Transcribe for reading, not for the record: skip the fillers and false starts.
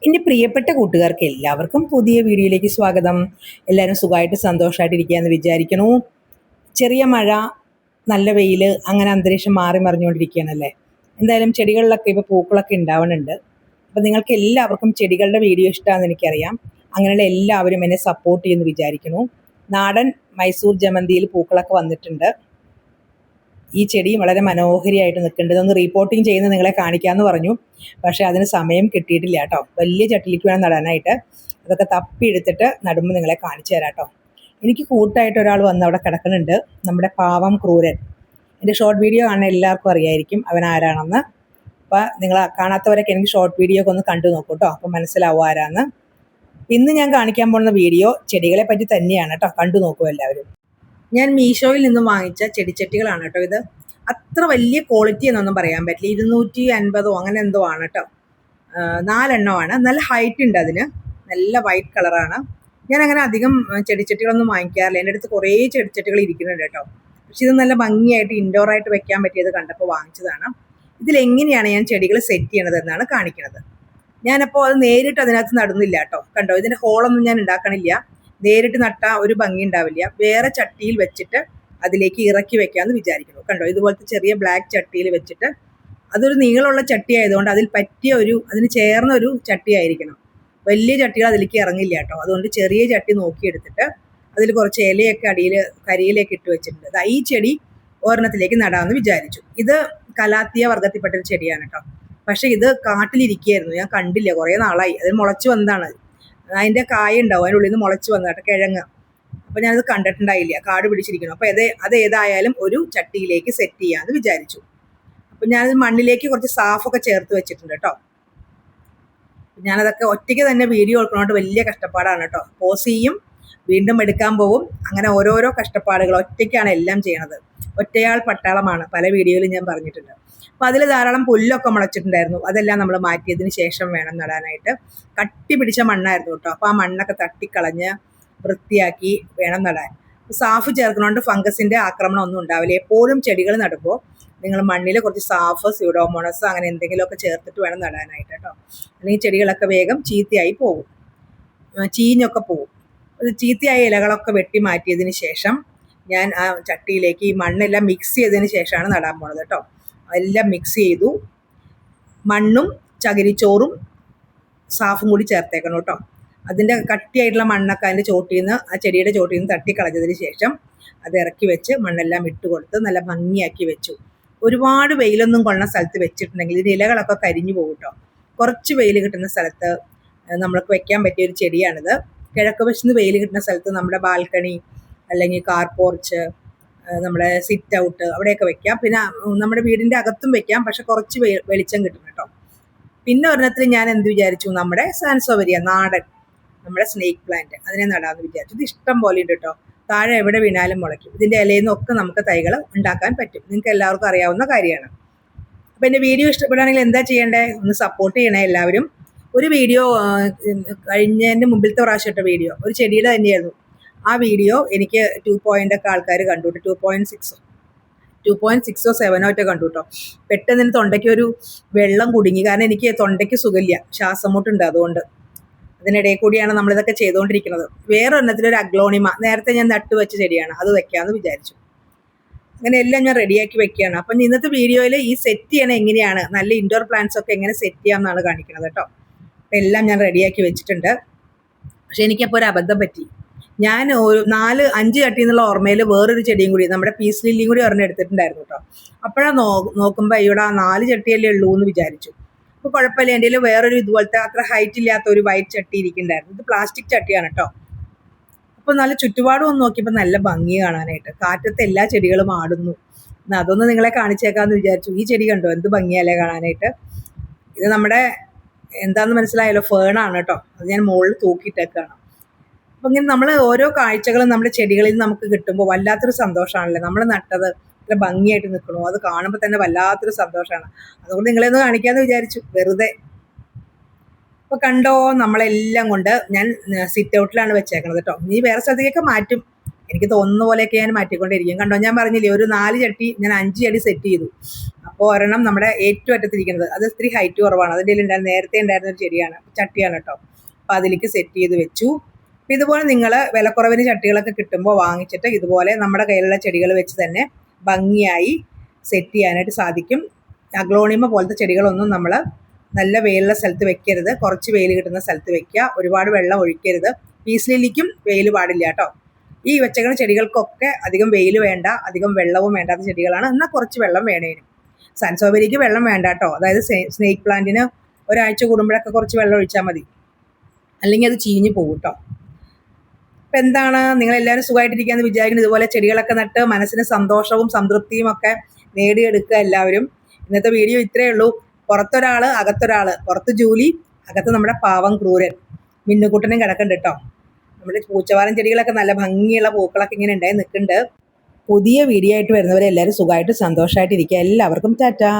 എൻ്റെ പ്രിയപ്പെട്ട കൂട്ടുകാർക്ക് എല്ലാവർക്കും പുതിയ വീഡിയോയിലേക്ക് സ്വാഗതം. എല്ലാവരും സുഖമായിട്ട് സന്തോഷമായിട്ടിരിക്കുകയെന്ന് വിചാരിക്കണു. ചെറിയ മഴ, നല്ല വെയിൽ, അങ്ങനെ അന്തരീക്ഷം മാറി മറിഞ്ഞുകൊണ്ടിരിക്കുകയാണല്ലേ. എന്തായാലും ചെടികളിലൊക്കെ ഇപ്പോൾ പൂക്കളൊക്കെ ഉണ്ടാവുന്നുണ്ട്. അപ്പോൾ നിങ്ങൾക്ക് എല്ലാവർക്കും ചെടികളുടെ വീഡിയോ ഇഷ്ടമാണെന്ന് എനിക്കറിയാം. അങ്ങനെയുള്ള എല്ലാവരും എന്നെ സപ്പോർട്ട് ചെയ്യുമെന്ന് വിചാരിക്കുന്നു. നാടൻ മൈസൂർ ജമന്തിയിൽ പൂക്കളൊക്കെ വന്നിട്ടുണ്ട്. ഈ ചെടിയും വളരെ മനോഹരിയായിട്ട് നിൽക്കുന്നുണ്ട്. ഇതൊന്ന് റിപ്പോർട്ടിങ് ചെയ്യുന്നത് നിങ്ങളെ കാണിക്കാമെന്ന് പറഞ്ഞു, പക്ഷേ അതിന് സമയം കിട്ടിയിട്ടില്ല കേട്ടോ. വലിയ ചട്ടിലേക്ക് വേണം നടാനായിട്ട്. അതൊക്കെ തപ്പി എടുത്തിട്ട് നടുമ്പോൾ നിങ്ങളെ കാണിച്ചു തരാം കേട്ടോ. എനിക്ക് കൂട്ടായിട്ട് ഒരാൾ വന്ന് അവിടെ കിടക്കുന്നുണ്ട്, നമ്മുടെ പാവം ക്രൂരൻ. എൻ്റെ ഷോർട്ട് വീഡിയോ കാണാൻ എല്ലാവർക്കും അറിയായിരിക്കും അവൻ ആരാണെന്ന്. അപ്പോൾ നിങ്ങൾ കാണാത്തവരൊക്കെ എനിക്ക് ഷോർട്ട് വീഡിയോ ഒക്കെ ഒന്ന് കണ്ടു നോക്കൂ കേട്ടോ, അപ്പോൾ മനസ്സിലാവും ആരാന്ന്. ഇന്ന് ഞാൻ കാണിക്കാൻ പോകുന്ന വീഡിയോ ചെടികളെ പറ്റി തന്നെയാണ് കേട്ടോ. കണ്ടു നോക്കൂ എല്ലാവരും. ഞാൻ മീഷോയിൽ നിന്നും വാങ്ങിച്ച ചെടിച്ചട്ടികളാണ് കേട്ടോ ഇത്. അത്ര വലിയ ക്വാളിറ്റി എന്നൊന്നും പറയാൻ പറ്റില്ല. 250 അങ്ങനെ എന്തോ ആണ് കേട്ടോ. 4 എണ്ണമാണ്. നല്ല ഹൈറ്റ് ഉണ്ട് അതിന്. നല്ല വൈറ്റ് കളറാണ്. ഞാൻ അങ്ങനെ അധികം ചെടിച്ചട്ടികളൊന്നും വാങ്ങിക്കാറില്ല. എൻ്റെ അടുത്ത് കുറേ ചെടിച്ചട്ടികൾ ഇരിക്കുന്നുണ്ട് കേട്ടോ. പക്ഷെ ഇത് നല്ല ഭംഗിയായിട്ട് ഇൻഡോറായിട്ട് വെക്കാൻ പറ്റിയത് കണ്ടപ്പോൾ വാങ്ങിച്ചതാണ്. ഇതിലെങ്ങനെയാണ് ഞാൻ ചെടികൾ സെറ്റ് ചെയ്യണത് എന്നാണ് കാണിക്കുന്നത്. ഞാനപ്പോൾ അത് നേരിട്ട് അതിനകത്ത് നടുന്നില്ല കേട്ടോ. കണ്ടോ, ഇതിൻ്റെ ഹോളൊന്നും ഞാൻ ഉണ്ടാക്കണില്ല. നേരിട്ട് നട്ടാൽ ഒരു ഭംഗി ഉണ്ടാവില്ല. വേറെ ചട്ടിയിൽ വെച്ചിട്ട് അതിലേക്ക് ഇറക്കി വെക്കാമെന്ന് വിചാരിക്കുന്നു. കണ്ടോ, ഇതുപോലത്തെ ചെറിയ ബ്ലാക്ക് ചട്ടിയിൽ വെച്ചിട്ട്, അതൊരു നീളമുള്ള ചട്ടി ആയതുകൊണ്ട് അതിൽ പറ്റിയ അതിന് ചേർന്ന ഒരു ചട്ടി ആയിരിക്കണം. വലിയ ചട്ടികൾ അതിലേക്ക് ഇറങ്ങില്ല കേട്ടോ. അതുകൊണ്ട് ചെറിയ ചട്ടി നോക്കിയെടുത്തിട്ട് അതിൽ കുറച്ച് ഇലയൊക്കെ അടിയിൽ കരിയിലേക്ക് ഇട്ട് വെച്ചിട്ടുണ്ട്. ഈ ചെടി ഒരെണ്ണത്തിലേക്ക് നടാമെന്ന് വിചാരിച്ചു. ഇത് കലാത്തിയ വർഗത്തിൽപ്പെട്ടൊരു ചെടിയാണ് കേട്ടോ. പക്ഷേ ഇത് കാട്ടിലിരിക്കുകയായിരുന്നു, ഞാൻ കണ്ടില്ല, കുറേ നാളായി. അത് മുളച്ച് വന്നതാണ്. അതിൻ്റെ കായ ഉണ്ടാവും, അതിനുള്ളിൽ നിന്ന് മുളച്ച് വന്നിട്ട് കിഴങ്ങ്. അപ്പോൾ ഞാനത് കണ്ടിട്ടുണ്ടായില്ല, കാട് പിടിച്ചിരിക്കണം. അപ്പോൾ അത് ഏതായാലും ഒരു ചട്ടിയിലേക്ക് സെറ്റ് ചെയ്യാമെന്ന് വിചാരിച്ചു. അപ്പോൾ ഞാനത് മണ്ണിലേക്ക് കുറച്ച് സാഫൊക്കെ ചേർത്ത് വെച്ചിട്ടുണ്ട് കേട്ടോ. ഞാനതൊക്കെ ഒറ്റയ്ക്ക് തന്നെ വീഡിയോ എടുക്കണോണ്ട് വലിയ കഷ്ടപ്പാടാണ് കേട്ടോ. പോസ് ചെയ്യും, വീണ്ടും എടുക്കാൻ പോകും, അങ്ങനെ ഓരോരോ കഷ്ടപ്പാടുകൾ. ഒറ്റയ്ക്കാണ് എല്ലാം ചെയ്യണത്. ഒറ്റയാൾ പട്ടാളമാണ്, പല വീഡിയോയിലും ഞാൻ പറഞ്ഞിട്ടുണ്ട്. അപ്പോൾ അതിൽ ധാരാളം പുല്ലൊക്കെ മുളച്ചിട്ടുണ്ടായിരുന്നു. അതെല്ലാം നമ്മൾ മാറ്റിയതിന് ശേഷം വേണം നടാനായിട്ട്. കട്ടി പിടിച്ച മണ്ണായിരുന്നു കേട്ടോ. അപ്പോൾ ആ മണ്ണൊക്കെ തട്ടിക്കളഞ്ഞ് വൃത്തിയാക്കി വേണം നടാൻ. സാഫ് ചേർക്കുന്നതുകൊണ്ട് ഫംഗസിൻ്റെ ആക്രമണം ഒന്നും ഉണ്ടാവില്ല. എപ്പോഴും ചെടികൾ നടുമ്പോൾ നിങ്ങൾ മണ്ണിൽ കുറച്ച് സാഫ്, സ്യൂഡോമോണസ് അങ്ങനെ എന്തെങ്കിലുമൊക്കെ ചേർത്തിട്ട് വേണം നടാനായിട്ട് കേട്ടോ. അല്ലെങ്കിൽ ചെടികളൊക്കെ വേഗം ചീത്തയായി പോകും, ചീഞ്ഞൊക്കെ പോകും. അത് ചീത്തയായ ഇലകളൊക്കെ വെട്ടി മാറ്റിയതിന് ശേഷം ഞാൻ ആ ചട്ടിയിലേക്ക് ഈ മണ്ണെല്ലാം മിക്സ് ചെയ്തതിന് ശേഷമാണ് നടാൻ പോണത് കേട്ടോ. എല്ലാം മിക്സ് ചെയ്തു. മണ്ണും ചകിരിച്ചോറും സാഫും കൂടി ചേർത്തേക്കണം കേട്ടോ. അതിൻ്റെ കട്ടിയായിട്ടുള്ള മണ്ണൊക്കെ അതിൻ്റെ ചോട്ടിൽ നിന്ന്, ആ ചെടിയുടെ ചോട്ടിൽ നിന്ന് തട്ടിക്കളഞ്ഞതിന് ശേഷം അത് ഇറക്കി വെച്ച് മണ്ണെല്ലാം ഇട്ട് കൊടുത്ത് നല്ല ഭംഗിയാക്കി വെച്ചു. ഒരുപാട് വെയിലൊന്നും കൊള്ളുന്ന സ്ഥലത്ത് വെച്ചിട്ടുണ്ടെങ്കിൽ ഇതിൻ്റെ ഇലകളൊക്കെ കരിഞ്ഞു പോകും കേട്ടോ. കുറച്ച് വെയിൽ കിട്ടുന്ന സ്ഥലത്ത് നമ്മൾക്ക് വെക്കാൻ പറ്റിയൊരു ചെടിയാണിത്. കിഴക്ക് വശത്ത് വെയിൽ കിട്ടുന്ന സ്ഥലത്ത് നമ്മുടെ ബാൽക്കണി അല്ലെങ്കിൽ കാർ പോർച്ച്, നമ്മുടെ സിറ്റ് ഔട്ട്, അവിടെയൊക്കെ വെക്കാം. പിന്നെ നമ്മുടെ വീടിൻ്റെ അകത്തും വെക്കാം, പക്ഷെ കുറച്ച് വെളിച്ചം കിട്ടും കേട്ടോ. പിന്നെ ഒരെണ്ണത്തിൽ ഞാൻ എന്ത് വിചാരിച്ചു, നമ്മുടെ സാൻസോവരിയ നാടൻ, നമ്മുടെ സ്നേക്ക് പ്ലാന്റ്, അതിനെ നടാമെന്ന് വിചാരിച്ചു. ഇത് ഇഷ്ടം പോലെ ഉണ്ട് കേട്ടോ. താഴെ എവിടെ വീണാലും മുളയ്ക്കും. ഇതിൻ്റെ ഇലയിൽ നിന്നൊക്കെ നമുക്ക് തൈകൾ ഉണ്ടാക്കാൻ പറ്റും. നിങ്ങൾക്ക് എല്ലാവർക്കും അറിയാവുന്ന കാര്യമാണ്. അപ്പോൾ എൻ്റെ വീഡിയോ ഇഷ്ടപ്പെടുകയാണെങ്കിൽ എന്താ ചെയ്യേണ്ടത്, ഒന്ന് സപ്പോർട്ട് ചെയ്യണേ എല്ലാവരും. ഒരു വീഡിയോ കഴിഞ്ഞതിൻ്റെ മുമ്പിലത്തെ പ്രാവശ്യം ഇട്ട വീഡിയോ ഒരു ചെടിയുടെ തന്നെയായിരുന്നു. ആ വീഡിയോ എനിക്ക് 2 ഒക്കെ ആൾക്കാർ കണ്ടു കേട്ടോ. 2.6 7 ഒക്കെ കണ്ടു കേട്ടോ. പെട്ടെന്ന് തന്നെ തൊണ്ടയ്ക്ക് ഒരു വെള്ളം കുടുങ്ങി. കാരണം എനിക്ക് തൊണ്ടയ്ക്ക് സുഖമില്ല, ശ്വാസം മുട്ടുണ്ട്. അതുകൊണ്ട് അതിനിടയിൽ കൂടിയാണ് നമ്മളിതൊക്കെ ചെയ്തുകൊണ്ടിരിക്കുന്നത്. വേറെ ഒരെണ്ണത്തിലൊരു അഗ്ലോണിമ നേരത്തെ ഞാൻ നട്ടു വെച്ച ചെടിയാണ്, അത് വെക്കാമെന്ന് വിചാരിച്ചു. അങ്ങനെ എല്ലാം ഞാൻ റെഡിയാക്കി വെക്കുകയാണ്. അപ്പം ഇന്നത്തെ വീഡിയോയിൽ ഈ സെറ്റ് ചെയ്യണത് എങ്ങനെയാണ്, നല്ല ഇൻഡോർ പ്ലാന്റ്സ് ഒക്കെ എങ്ങനെ സെറ്റ് ചെയ്യാമെന്നാണ് കാണിക്കുന്നത് കേട്ടോ. അപ്പം എല്ലാം ഞാൻ റെഡിയാക്കി വെച്ചിട്ടുണ്ട്. പക്ഷെ എനിക്കപ്പോൾ ഒരു അബദ്ധം പറ്റി. ഞാൻ ഒരു 4-5 ചട്ടിയിൽ നിന്നുള്ള ഓർമ്മയിൽ വേറൊരു ചെടിയും കൂടി, നമ്മുടെ പീസ് ലില്ലിയും കൂടി ഒരെണ്ണം എടുത്തിട്ടുണ്ടായിരുന്നു കേട്ടോ. അപ്പോഴാണ് നോക്കുമ്പോൾ ഇവിടെ 4 ചട്ടിയല്ലേ ഉള്ളൂ എന്ന് വിചാരിച്ചു. അപ്പോൾ കുഴപ്പമില്ല, എൻ്റെ വേറൊരു ഇതുപോലത്തെ അത്ര ഹൈറ്റ് ഇല്ലാത്ത ഒരു വൈറ്റ് ചട്ടി ഇരിക്കുന്നുണ്ടായിരുന്നു. ഇത് പ്ലാസ്റ്റിക് ചട്ടിയാണ് കേട്ടോ. അപ്പോൾ നല്ല ചുറ്റുപാടും ഒന്ന് നോക്കിയപ്പോൾ നല്ല ഭംഗി കാണാനായിട്ട്. കാറ്റത്ത് എല്ലാ ചെടികളും ആടുന്നു. അതൊന്ന് നിങ്ങളെ കാണിച്ചേക്കാമെന്ന് വിചാരിച്ചു. ഈ ചെടി കണ്ടോ, എന്ത് ഭംഗിയല്ലേ കാണാനായിട്ട്. ഇത് നമ്മുടെ എന്താണെന്ന് മനസ്സിലായല്ലോ, ഫേണാണ് കേട്ടോ. അത് ഞാൻ മുകളിൽ തൂക്കിയിട്ടേക്കാണ്. അപ്പം ഇങ്ങനെ നമ്മൾ ഓരോ കാഴ്ചകളും നമ്മുടെ ചെടികളിൽ നിന്ന് നമുക്ക് കിട്ടുമ്പോൾ വല്ലാത്തൊരു സന്തോഷമാണല്ലേ. നമ്മൾ നട്ടത് ഇത്ര ഭംഗിയായിട്ട് നിൽക്കണു, അത് കാണുമ്പോൾ തന്നെ വല്ലാത്തൊരു സന്തോഷമാണ്. അതുകൊണ്ട് നിങ്ങളെയൊന്ന് കാണിക്കാമെന്ന് വിചാരിച്ചു, വെറുതെ. അപ്പോൾ കണ്ടോ, നമ്മളെല്ലാം കൊണ്ട് ഞാൻ സിറ്റ് ഔട്ടിലാണ് വെച്ചേക്കണത് കേട്ടോ. ഇനി വേറെ സ്ഥലത്തേക്കൊക്കെ മാറ്റും, എനിക്ക് തോന്നുന്ന പോലെയൊക്കെ ഞാൻ മാറ്റിക്കൊണ്ടിരിക്കും. കണ്ടോ, ഞാൻ പറഞ്ഞില്ലേ ഒരു 4 ചട്ടി ഞാൻ 5 ചട്ടി സെറ്റ് ചെയ്തു. അപ്പോൾ ഒരെണ്ണം നമ്മുടെ ഏറ്റവും അറ്റത്തിരിക്കുന്നത് അത് ഇത്തിരി ഹൈറ്റ് കുറവാണ്. അതിൻ്റെ നേരത്തെ ഉണ്ടായിരുന്ന ഒരു ചെടിയാണ്, ചട്ടിയാണ് കേട്ടോ. അപ്പോൾ അതിലേക്ക് സെറ്റ് ചെയ്ത് വെച്ചു. അപ്പോൾ ഇതുപോലെ നിങ്ങൾ വിലക്കുറവിന് ചട്ടികളൊക്കെ കിട്ടുമ്പോൾ വാങ്ങിച്ചിട്ട് ഇതുപോലെ നമ്മുടെ കയ്യിലുള്ള ചെടികൾ വെച്ച് തന്നെ ഭംഗിയായി സെറ്റ് ചെയ്യാനായിട്ട് സാധിക്കും. അഗ്ലോണിമ പോലത്തെ ചെടികളൊന്നും നമ്മൾ നല്ല വെയിലുള്ള സ്ഥലത്ത് വെക്കരുത്. കുറച്ച് വെയിൽ കിട്ടുന്ന സ്ഥലത്ത് വെക്കുക. ഒരുപാട് വെള്ളം ഒഴിക്കരുത്. പീസ് ലില്ലിക്കും വെയിൽ പാടില്ല കേട്ടോ. ഈ വെച്ചേക്കുന്ന ചെടികൾക്കൊക്കെ അധികം വെയിൽ വേണ്ട, അധികം വെള്ളവും വേണ്ടാത്ത ചെടികളാണ്. എന്നാൽ കുറച്ച് വെള്ളം വേണേനും. സൺസോബെറിക്ക് വെള്ളം വേണ്ട കേട്ടോ. അതായത് സ്നേക്ക് പ്ലാന്റിന് ഒരാഴ്ച കൂടുമ്പോഴൊക്കെ കുറച്ച് വെള്ളം ഒഴിച്ചാൽ മതി, അല്ലെങ്കിൽ അത് ചീഞ്ഞ് പോകും കേട്ടോ. അപ്പം എന്താണ്, നിങ്ങളെല്ലാവരും സുഖമായിട്ടിരിക്കുകയെന്ന് വിചാരിക്കുന്നത്. ഇതുപോലെ ചെടികളൊക്കെ നട്ട് മനസ്സിന് സന്തോഷവും സംതൃപ്തിയും ഒക്കെ നേടിയെടുക്കുക എല്ലാവരും. ഇന്നത്തെ വീഡിയോ ഇത്രയേ ഉള്ളൂ. പുറത്തൊരാൾ അകത്തൊരാൾ, പുറത്ത് ജൂലി, അകത്ത് നമ്മുടെ പാവം ക്രൂരൻ മിന്നുകുട്ടനും കിടക്കുന്നുണ്ട് കേട്ടോ. നമ്മുടെ പൂച്ചവാലൻ ചെടികളൊക്കെ നല്ല ഭംഗിയുള്ള പൂക്കളൊക്കെ ഇങ്ങനെ ഉണ്ടായി നിൽക്കുന്നുണ്ട്. പുതിയ വീഡിയോ ആയിട്ട് വരുന്നവരെ എല്ലാവരും സുഖമായിട്ട് സന്തോഷമായിട്ടിരിക്കുക. എല്ലാവർക്കും ടാറ്റാ.